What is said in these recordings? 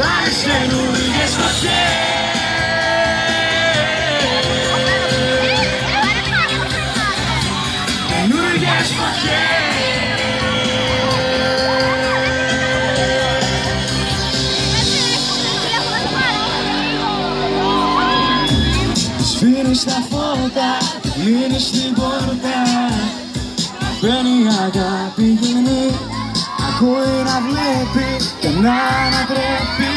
βάλεις καινούργιες φωτιές. Καινούργιες φωτιές. Σφύρεις τα φώτα, κλείνεις την πόρτα. Μπαίνει η αγάπη γίνει, ακούει να βλέπει και να ανατρέπει.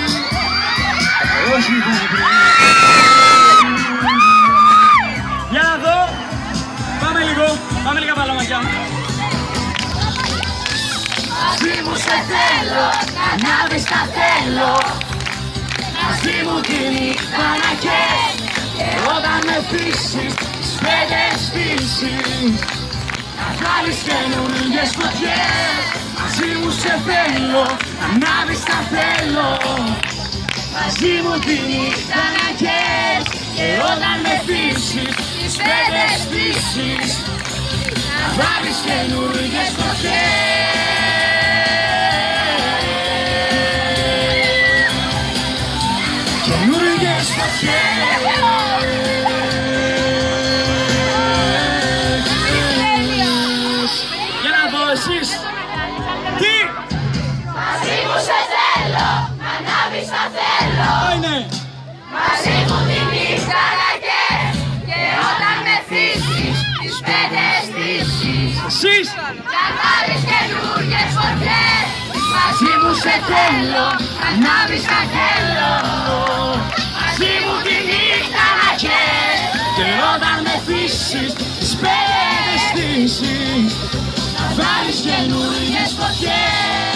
Όχι δεν πρέπει. Για να δω, πάμε λίγα παλαμακιά. Μαζί μου σε θέλω, ανάβεις τα θέλω. Μαζί μου τη νύχτα να καίς. Και όταν με πείσεις, τις πέντε στήσεις. Να βγάλεις καινούργιες φωτιές. Μαζί μου σε θέλω, ανάβεις τα θέλω. Μαζί μου τη νύχτα να καίς. Και όταν με πείσεις, τις πέντε στήσεις. Να βγάλεις καινούργιες φωτιές. Καινούργιες φωτιές. Για να δω εσείς. Τι! Μαζί μου σε θέλω, ανάβεις τα θέλω. Είναι. Μαζί μου τη νύχτα να καίς. Και όταν με θύσεις, τις πέντε στήσεις. Εσείς. Να βάλεις καινούργιες φωτιές. Μαζί μου σε θέλω, ανάβεις τα θέλω. Μαζί μου τη νύχτα να καίς. Και όταν με θύσεις, τις πέντε στήσεις. Να βάλεις καινούργιες φωτιές.